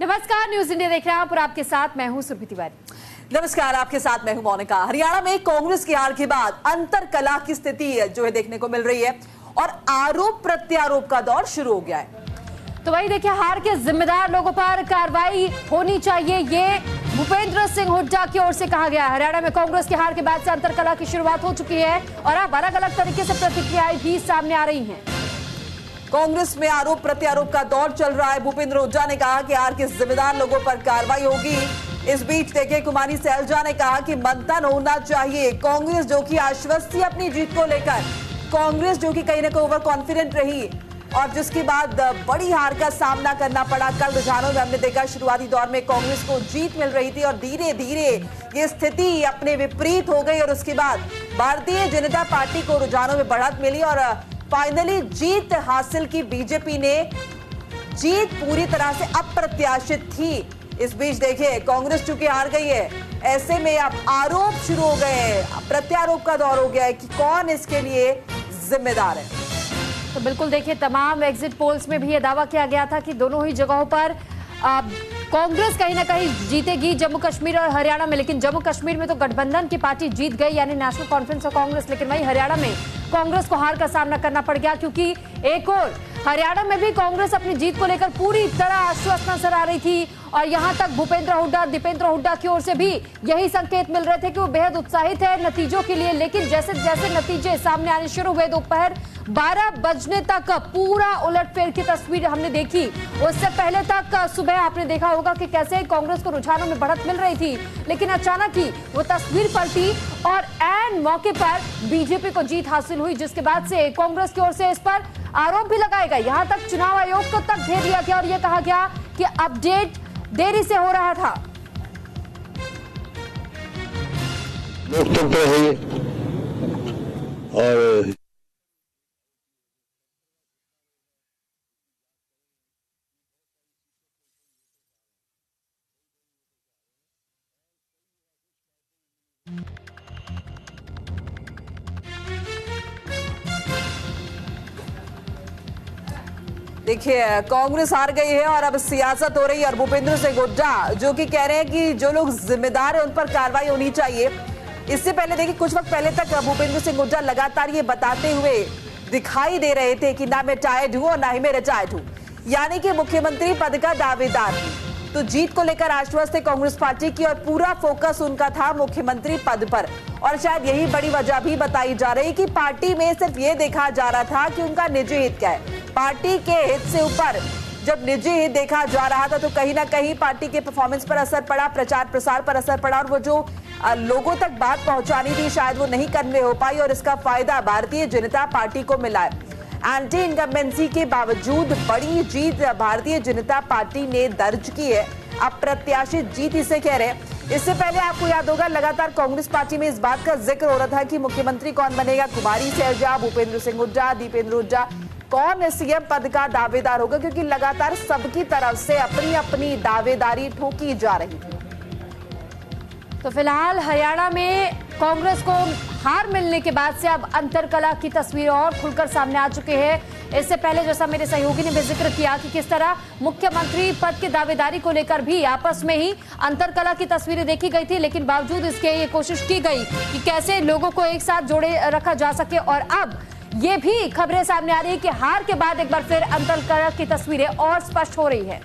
नमस्कार, news India देख रहे हैं आप और आपके साथ मैं हूं सुरभि तिवारी। नमस्कार, आपके साथ मैं हूं मोनिका। हरियाणा में कांग्रेस की हार के बाद अंतर कला की स्थिति जो है देखने को मिल रही है और आरोप प्रत्यारोप का दौर शुरू हो गया है। तो वही देखिए, हार के जिम्मेदार लोगों पर कार्रवाई होनी चाहिए, ये भूपेंद्र सिंह हुड्डा की ओर से कहा गया है। हरियाणा में कांग्रेस की हार के बाद से अंतर कला की शुरुआत हो चुकी है और अब अलग अलग तरीके से प्रतिक्रियाएं भी सामने आ रही हैं। कांग्रेस में आरोप प्रत्यारोप का दौर चल रहा है। भूपेंद्र हुड्डा ने कहा कि हार के जिम्मेदार लोगों पर कार्रवाई होगी। इस बीच देखिए, कुमारी सैलजा ने कहा कि मंथन होना चाहिए। कांग्रेस जो कि आश्वस्त थी अपनी जीत को लेकर, कांग्रेस जो कि कहीं ना कहीं ओवर कॉन्फिडेंट रही और जिसके बाद बड़ी हार का सामना करना पड़ा। कल रुझानों में हमने देखा शुरुआती दौर में कांग्रेस को जीत मिल रही थी और धीरे धीरे ये स्थिति अपने विपरीत हो गई और उसके बाद भारतीय जनता पार्टी को रुझानों में बढ़त मिली और फाइनली जीत हासिल की बीजेपी ने। जीत पूरी तरह से अप्रत्याशित थी। इस बीच देखिए, कांग्रेस चूंकि हार गई है, ऐसे में अब आरोप शुरू हो गए हैं, प्रत्यारोप का दौर हो गया है कि कौन इसके लिए जिम्मेदार है। तो बिल्कुल देखिए, तमाम एग्जिट पोल्स में भी यह दावा किया गया था कि दोनों ही जगहों पर कांग्रेस कहीं ना कहीं जीतेगी, जम्मू कश्मीर और हरियाणा में। लेकिन जम्मू कश्मीर में तो गठबंधन की पार्टी जीत गई, यानी नेशनल कॉन्फ्रेंस ऑफ कांग्रेस। लेकिन वहीं हरियाणा में कांग्रेस को हार का सामना करना पड़ गया, क्योंकि एक और हरियाणा में भी कांग्रेस अपनी जीत को लेकर पूरी तरह आश्वस्त नजर आ रही थी और यहां तक भूपेंद्र हुड्डा, दीपेंद्र हुड्डा की ओर से भी यही संकेत मिल रहे थे कि वो बेहद उत्साहित है नतीजों के लिए। लेकिन जैसे जैसे नतीजे सामने आने शुरू हुए, दोपहर 12 बजने तक पूरा उलटफेर की तस्वीर हमने देखी। उससे पहले तक सुबह आपने देखा होगा कि कैसे कांग्रेस को रुझानों में बढ़त मिल रही थी, लेकिन अचानक ही वो तस्वीर पलटी और ऐन मौके पर बीजेपी को जीत हासिल हुई, जिसके बाद से कांग्रेस की ओर से इस पर आरोप भी लगाए गए। यहां तक चुनाव आयोग को तक घेर लिया गया और यह कहा गया कि अपडेट देरी से हो रहा था। लोकतंत्र है ये और देखिए, कांग्रेस हार गई है और अब सियासत हो रही है और भूपेंद्र सिंह हुड्डा जो कि कह रहे हैं कि जो लोग जिम्मेदार है उन पर कार्रवाई होनी चाहिए। इससे पहले देखिए, कुछ वक्त पहले तक भूपेंद्र सिंह हुड्डा लगातार ये बताते हुए दिखाई दे रहे थे कि ना मैं टायर्ड हूं और ना ही मैं रिटायर्ड हूं, यानी कि मुख्यमंत्री पद का दावेदार थे। तो जीत को लेकर आश्वस्त है कांग्रेस पार्टी की और पूरा फोकस उनका था मुख्यमंत्री पद पर। और शायद यही बड़ी वजह भी बताई जा रही कि पार्टी में सिर्फ ये देखा जा रहा था कि उनका निजी हित क्या है। पार्टी के हित से ऊपर जब निजी हित देखा जा रहा था तो कहीं ना कहीं पार्टी के परफॉर्मेंस पर असर पड़ा, प्रचार प्रसार पर असर पड़ा और वो जो लोगों तक बात पहुंचानी थी शायद वो नहीं करने हो पाई और इसका फायदा भारतीय जनता पार्टी को मिला है। एंटी इनकम्बेंसी के बावजूद बड़ी जीत भारतीय जनता पार्टी ने दर्ज की है। अप्रत्याशित जीत इसे कह रहे हैं। इससे पहले आपको याद होगा, लगातार कांग्रेस पार्टी में इस बात का जिक्र हो रहा था कि मुख्यमंत्री कौन बनेगा, कुमारी सैलजा, भूपेंद्र सिंह हुड्डा, दीपेंद्र हुड्डा, कौन सीएम पद का दावेदार होगा, क्योंकि लगातार सबकी तरफ से अपनी अपनी दावेदारी ठोकी जा रही थी। तो फिलहाल हरियाणा में कांग्रेस को हार मिलने के बाद से अब अंतरकला की तस्वीर और खुलकर सामने आ चुके हैं। इससे पहले जैसा मेरे सहयोगी ने भी जिक्र किया कि किस तरह मुख्यमंत्री पद की दावेदारी को लेकर भी आपस में ही अंतरकला की तस्वीरें देखी गई थी, लेकिन बावजूद इसके ये कोशिश की गई कि कैसे लोगों को एक साथ जोड़े रखा जा सके। और अब ये भी खबरें सामने आ रही है कि हार के बाद एक बार फिर अंतरकला की तस्वीरें और स्पष्ट हो रही है।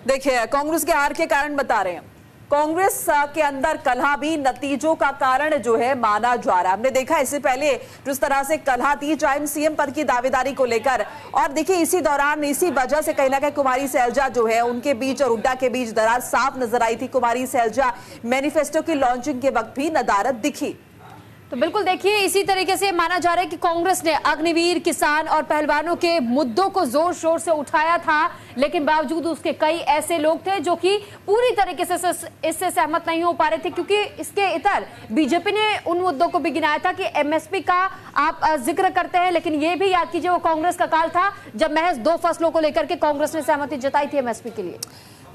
देखिए, कांग्रेस के हार के कारण बता रहे हैं। कांग्रेस के अंदर कलह भी नतीजों का कारण जो है माना जा रहा है। हमने देखा इससे पहले जिस तरह से कलह थी चाहे सीएम पद की दावेदारी को लेकर, और देखिए इसी दौरान इसी वजह से कहीं ना कहीं कुमारी सैलजा जो है उनके बीच और हुड्डा के बीच दरार साफ नजर आई थी। कुमारी सैलजा मैनिफेस्टो की लॉन्चिंग के वक्त भी नदारद दिखी। तो बिल्कुल देखिए, इसी तरीके से माना जा रहा है कि कांग्रेस ने अग्निवीर, किसान और पहलवानों के मुद्दों को जोर शोर से उठाया था, लेकिन बावजूद उसके कई ऐसे लोग थे जो कि पूरी तरीके से इससे सहमत नहीं हो पा रहे थे, क्योंकि इसके इतर बीजेपी ने उन मुद्दों को भी गिनाया था कि एमएसपी का आप जिक्र करते हैं, लेकिन ये भी याद कीजिए वो कांग्रेस का काल था जब महज 2 फसलों को लेकर के कांग्रेस ने सहमति जताई थी एमएसपी के लिए।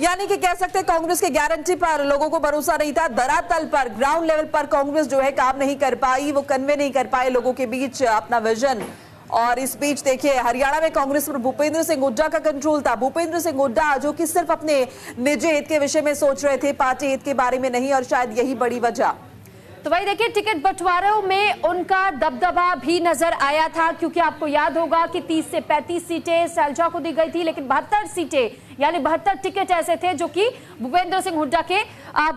यानी कि कह सकते हैं कांग्रेस की गारंटी पर लोगों को भरोसा नहीं था। धरातल पर, ग्राउंड लेवल पर कांग्रेस जो है काम नहीं कर पाई, वो कन्वे नहीं कर पाए लोगों के बीच अपना विजन और इस बीच देखिए हरियाणा में कांग्रेस पर भूपेंद्र सिंह हुड्डा का कंट्रोल था। भूपेंद्र सिंह हुड्डा जो कि सिर्फ अपने निजी हित के विषय में सोच रहे थे, पार्टी हित के बारे में नहीं, और शायद यही बड़ी वजह। तो वही देखिए टिकट बंटवारों में उनका दबदबा भी नजर आया था, क्योंकि आपको याद होगा कि 30 से 35 सीटें सैलजा को दी गई थी, लेकिन 72 सीटें यानी 72 टिकट ऐसे थे जो कि भूपेंद्र सिंह हुड्डा के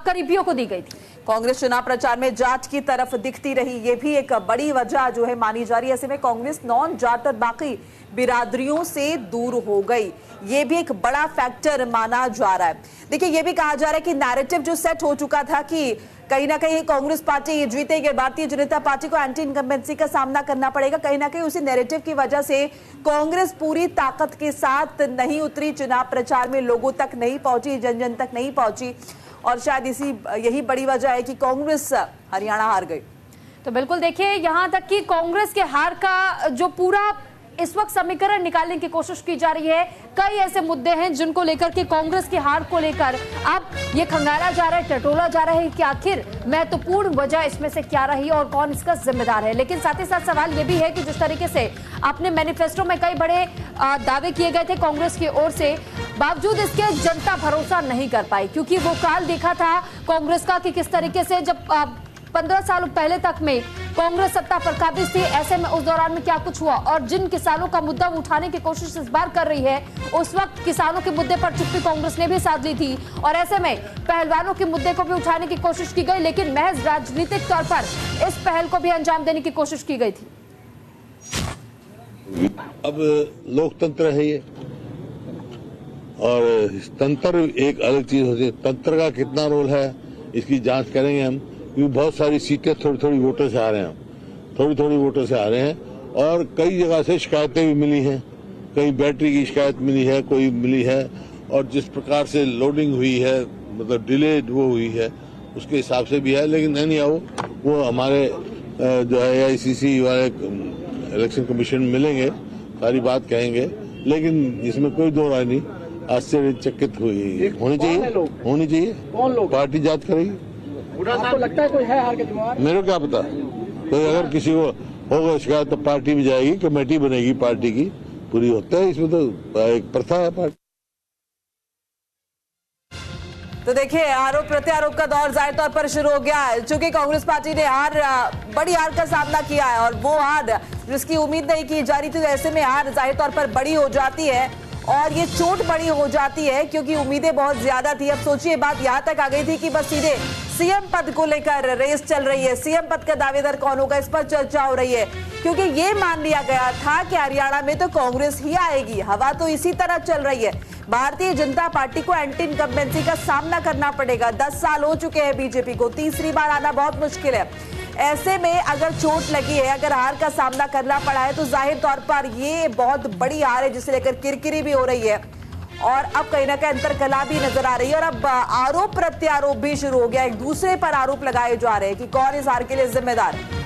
करीबियों को दी गई थी। कांग्रेस चुनाव प्रचार में जाट की तरफ दिखती रही, ये भी एक बड़ी वजह जो है मानी जा रही है। ऐसे में कांग्रेस नॉन जाट और बाकी बिरादरियों से दूर हो गई, ये भी एक बड़ा फैक्टर माना जा रहा है। देखिए ये भी कहा जा रहा है कि नैरेटिव जो सेट हो चुका था कि कहीं ना कहीं कांग्रेस पार्टी जीतेगी, भारतीय जनता पार्टी को एंटी इनकम्बेंसी का सामना करना पड़ेगा, कहीं ना कहीं उसी नैरेटिव की वजह से कांग्रेस पूरी ताकत के साथ नहीं उतरी, चुनाव प्रचार में लोगों तक नहीं पहुंची, जन जन तक नहीं पहुंची, और शायद यही बड़ी वजह है कि कांग्रेस हरियाणा हार गई। तो बिल्कुल देखिए यहां तक कि कांग्रेस के हार का जो पूरा इस वक्त समीकरण निकालने की कोशिश की जा रही है, कई ऐसे मुद्दे हैं जिनको लेकर के कांग्रेस की हार को लेकर अब ये खंगाला जा रहा है, टटोला जा रहा है कि आखिर महत्वपूर्ण वजह इसमें से क्या रही और कौन इसका जिम्मेदार है। लेकिन साथ ही साथ सवाल ये भी है कि जिस तरीके से अपने मैनिफेस्टो में कई बड़े दावे किए गए थे कांग्रेस की ओर से, बावजूद इसके जनता भरोसा नहीं कर पाई, क्योंकि वो काल देखा था कांग्रेस का कि किस तरीके से जब 15 साल पहले तक में कांग्रेस सत्ता पर काबिज थी, ऐसे में उस दौरान में क्या कुछ हुआ, और जिन किसानों का मुद्दा उठाने की कोशिश इस बार कर रही है, उस वक्त किसानों के मुद्दे पर चुप्पी कांग्रेस ने भी साध ली थी, और ऐसे में पहलवानों के मुद्दे को भी उठाने की कोशिश की गई, लेकिन महज राजनीतिक तौर पर इस पहल को भी अंजाम देने की कोशिश की गई थी। अब लोकतंत्र है ये, और तंत्र एक अलग चीज होती है, तंत्र का कितना रोल है इसकी जांच करेंगे हम, क्योंकि बहुत सारी सीटें थोड़ी थोड़ी वोटर से आ रहे हैं, थोड़ी थोड़ी वोटर से आ रहे हैं, और कई जगह से शिकायतें भी मिली हैं, कहीं बैटरी की शिकायत मिली है, कोई मिली है, और जिस प्रकार से लोडिंग हुई है, मतलब डिले वो हुई है, उसके हिसाब से भी है। लेकिन नहीं आओ, वो हमारे जो है AICC वाले इलेक्शन कमीशन मिलेंगे, सारी बात कहेंगे, लेकिन इसमें कोई दो राय नहीं, आश्चर्यचकित होनी चाहिए। कौन लोग? पार्टी जांच करेगी। आपको लगता है कोई है हार के जिम्मेदार? मेरे को क्या पता, कोई अगर किसी को होगा शिकायत तो पार्टी भी जाएगी, कमेटी बनेगी पार्टी की, पूरी होता है, इसमें तो एक प्रथा है पार्टी। तो देखिए आरोप प्रत्यारोप का दौर जाहिर तौर पर शुरू हो गया है, चूंकि कांग्रेस पार्टी ने बड़ी हार का सामना किया है, और वो हार जिसकी उम्मीद नहीं की जा रही थी, ऐसे में हार जाहिर तौर पर बड़ी हो जाती है, और ये चोट बड़ी हो जाती है, क्योंकि उम्मीदें बहुत ज्यादा थी। अब सोचिए बात यहाँ तक आ गई थी कि बस सीधे सीएम पद को लेकर रेस चल रही है, सीएम पद का दावेदार कौन होगा इस पर चर्चा हो रही है, क्योंकि ये मान लिया गया था कि हरियाणा में तो कांग्रेस ही आएगी, हवा तो इसी तरह चल रही है, भारतीय जनता पार्टी को एंटी इनकम्बेंसी का सामना करना पड़ेगा। 10 साल हो चुके हैं बीजेपी को, तीसरी बार आना बहुत मुश्किल है। ऐसे में अगर चोट लगी है, अगर हार का सामना करना पड़ा है, तो जाहिर तौर पर ये बहुत बड़ी हार है, जिसे लेकर किरकिरी भी हो रही है, और अब कहीं ना कहीं अंतरकला भी नजर आ रही है, और अब आरोप प्रत्यारोप भी शुरू हो गया, एक दूसरे पर आरोप लगाए जा रहे हैं कि कौन इस हार के लिए जिम्मेदार है।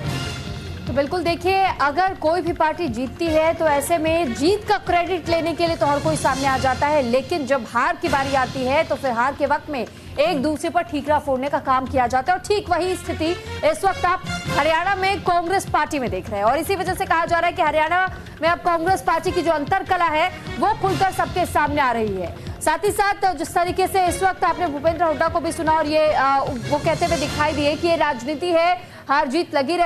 तो बिल्कुल देखिए अगर कोई भी पार्टी जीतती है तो ऐसे में जीत का क्रेडिट लेने के लिए तो हर कोई सामने आ जाता है, लेकिन जब हार की बारी आती है तो फिर हार के वक्त में एक दूसरे पर ठीकरा फोड़ने का काम किया जाता है, और ठीक वही स्थिति इस वक्त आप हरियाणा में कांग्रेस पार्टी में देख रहे हैं, और इसी वजह से कहा जा रहा है कि हरियाणा में अब कांग्रेस पार्टी की जो अंतरकला है वो खुलकर सबके सामने आ रही है। साथ ही साथ जिस तरीके से इस वक्त आपने भूपेंद्र हुड्डा को भी सुना, और ये वो कहते हुए दिखाई दिए कि ये राजनीति है, हार जीत लगी रहती